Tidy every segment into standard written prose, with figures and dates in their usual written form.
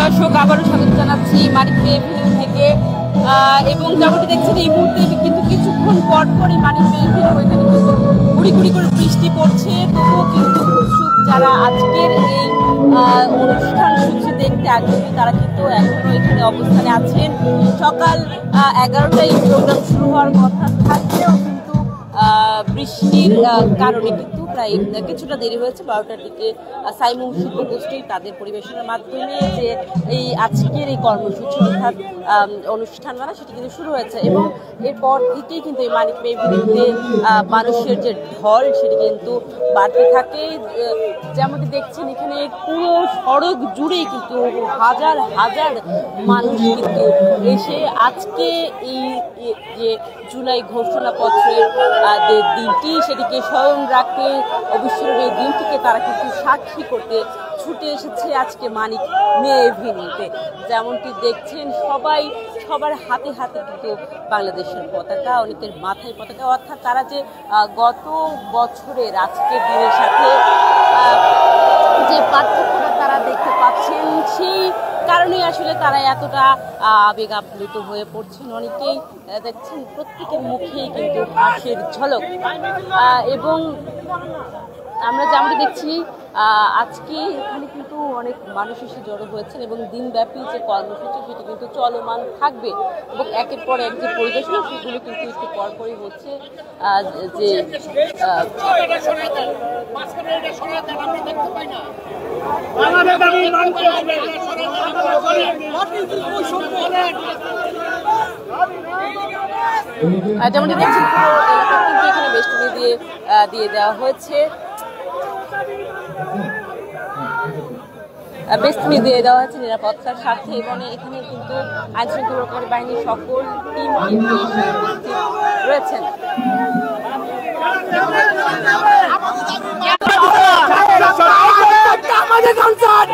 দর্শক আবারও স্বাগত জানাচ্ছি মানিক মে এভিনিউ থেকে। এবং যেমনটি দেখছেন এই মুহূর্তে কিন্তু কিছুক্ষণ পর পরই মানিক মে এভিনিউ এখানে কিন্তু গুড়ি গুড়ি করে বৃষ্টি পড়ছে, তবুও কিন্তু উৎসুক যারা আজকের এই অনুষ্ঠান সূচি দেখতে আগ্রহী তারা কিন্তু এখনো এখানে অবস্থানে আছেন। সকাল 11টায় প্রোগ্রাম শুরু হওয়ার কথা থাকলেও কিন্তু বৃষ্টির কারণে কিন্তু প্রায় কিছুটা দেরি হয়েছে। 12টার দিকে সাইমুম শিল্পগোষ্ঠী তাদের পরিবেশনের মাধ্যমে যে এই আজকের এই কর্মসূচি অর্থাৎ অনুষ্ঠানমালা সেটি কিন্তু শুরু হয়েছে এবং এরপর থেকেই কিন্তু এই মানিক মে এভিনিউতে মানুষের যে ঢল সেটি কিন্তু বাড়তে থাকে। যেমনটি দেখছেন এখানে পুরো সড়ক জুড়েই কিন্তু হাজার হাজার মানুষ কিন্তু এসে আজকে এই যে জুলাই ঘোষণাপত্রের যে দিনটি সেটিকে স্মরণ রাখতে অবিস্মরণীয় এই দিনটিকে তারা কিন্তু সাক্ষী করতে ছুটে এসেছে আজকে মানিক মে এভিনিউতে। যেমনটি দেখছেন সবার হাতে হাতে কিন্তু বাংলাদেশের পতাকা, অনেকের মাথায় পতাকা, অর্থাৎ তারা যে গত বছরের আজকের দিনের সাথে যে পার্থক্যটা তারা দেখতে পাচ্ছেন সেই কারণেই আসলে তারা এতটা আবেগ আপ্লুত হয়ে পড়ছেন। অনেকেই দেখছেন প্রত্যেকের মুখেই কিন্তু হাসির ঝলক এবং আমরা যেমনটি দেখছি আজকে এখানে কিন্তু অনেক মানুষ এসে জড়ো হয়েছেন এবং দিনব্যাপী যে কর্মসূচি সেটি কিন্তু চলমান থাকবে এবং একের পর এক যে পরিবেশনা সেগুলো কিন্তু একটু পরপরই হচ্ছে। যে যেমনটি দেখছেন পুরো এলাকা কিন্তু এখানে বেষ্টনী দিয়ে দেওয়া হয়েছে, বেষ্টনী দিয়ে দেওয়া হয়েছে নিরাপত্তার স্বার্থে এবং এখানে কিন্তু আইন শৃঙ্খলা রক্ষাকারী বাহিনীর সকল টিম কিন্তু উপস্থিত রয়েছেন। আমাদের কনসার্ট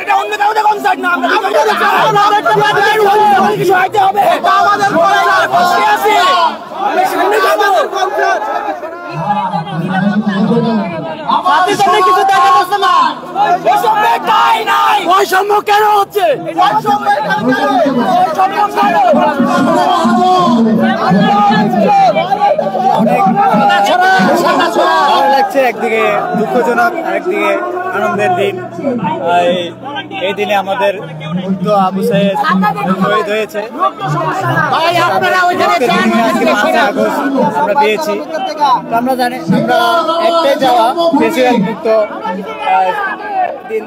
এটা অন্য কাউকে কনসার্ট না, কিছু দেখা যাচ্ছে না। বৈষম্য কেন হচ্ছে? ভালো লাগছে, একদিকে দুঃখজনক আরেকদিকে আনন্দের দিন। এই দিনে আমাদের মুক্ত আবু সাইদ শহীদ হয়েছে, আমরা পেয়েছি। আমরা জানি আমরা একটাই যাওয়া প্রেসিডেন্ট মুক্ত দিন,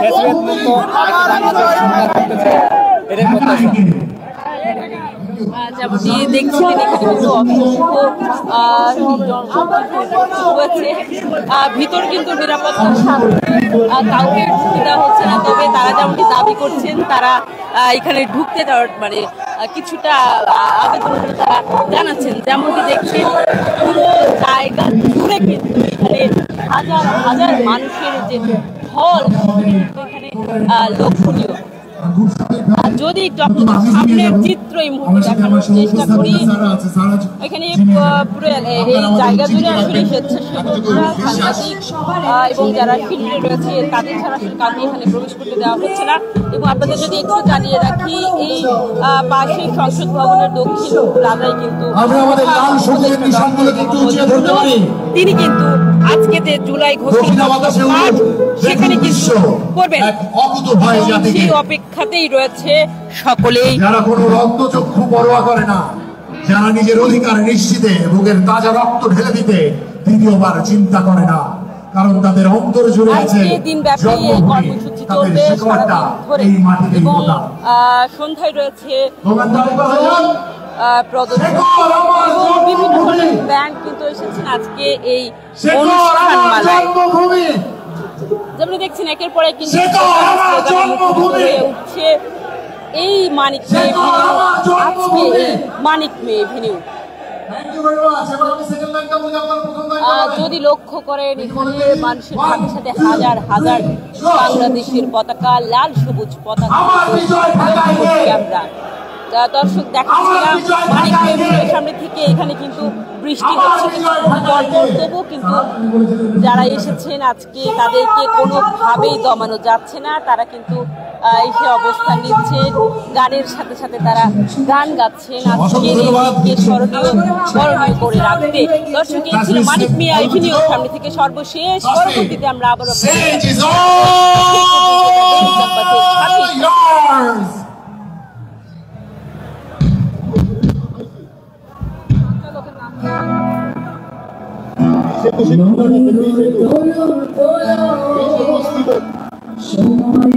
প্রেসিডেন্ট মুক্ত এটাই প্রত্যাশা। যেমনটি দেখছিলেন এখানে কিন্তু অসংখ্য হয়েছে, ভিতর কিন্তু নিরাপত্তার সাথে কাউকে ঢুকতে দেওয়া হচ্ছে না। তবে তারা যেমনটি দাবি করছেন তারা এখানে ঢুকতে দেওয়ার মানে কিছুটা আবেদন তারা জানাচ্ছেন। যেমনটি দেখছেন পুরো জায়গা জুড়ে কিন্তু এখানে হাজার হাজার মানুষের যে ঢল এখানে লক্ষণীয়। যদি একটু আপনাদের সামনের চিত্র এই মুহূর্তে দেখানোর চেষ্টা করি, এখানে পুরো এই জায়গা জুড়ে আসলে স্বেচ্ছাসেবকরা, সাংবাদিক এবং যারা ফিল্ডে রয়েছে তাদের ছাড়া আসলে কাউকে এখানে প্রবেশ করতে দেওয়া হচ্ছে না। এবং আপনাদের যদি একটু জানিয়ে রাখি এই পাশের সংসদ ভবনের দক্ষিণ প্লাজায় কিন্তু তিনি কিন্তু আজকে যে জুলাই ঘোষণা সেখানে কিন্তু করবেন সেই অপেক্ষাতেই রয়েছে সকলেই। যারা কোনো রক্তচক্ষু পরোয়া করে না, যারা নিজের অধিকার নিশ্চিতে বুকের তাজা রক্ত ঢেলে দিতে দ্বিতীয়বার চিন্তা করে না, কারণ তাদের অন্তর জুড়ে আছে দিনব্যাপী এই কর্মসূচি চলবে সারাদিন ধরে এবং সন্ধ্যায় রয়েছে প্রদর্শনী এবং বিভিন্ন ধরনের ব্যান্ড কিন্তু এসেছেন আজকে এই অনুষ্ঠানমালায়। যেমন দেখছেন একের পর এক কিন্তু উঠছে এই মানিক মে এভিনিউ, আজকে এই মানিক মে এভিনিউ। যদি লক্ষ্য করেন এখানে মানুষের সাথে সাথে হাজার হাজার বাংলাদেশের পতাকা, লাল সবুজ পতাকা আমরা দর্শক দেখাচ্ছিলাম মানিক মেমোরিয়ালের সামনে থেকে। এখানে কিন্তু বৃষ্টি হচ্ছে তবুও কিন্তু যারা এসেছেন আজকে তাদেরকে কোনোভাবেই দমানো যাচ্ছে না। তারা কিন্তু এসে অবস্থান নিচ্ছেন, গানের সাথে সাথে তারা গান গাচ্ছেন আজকের এই স্মরণীয় করে রাখতে। দর্শক এই ছিল মানিক মিয়া এভিনিউর সামনে থেকে সর্বশেষ। পরবর্তীতে আমরা আবারও সময়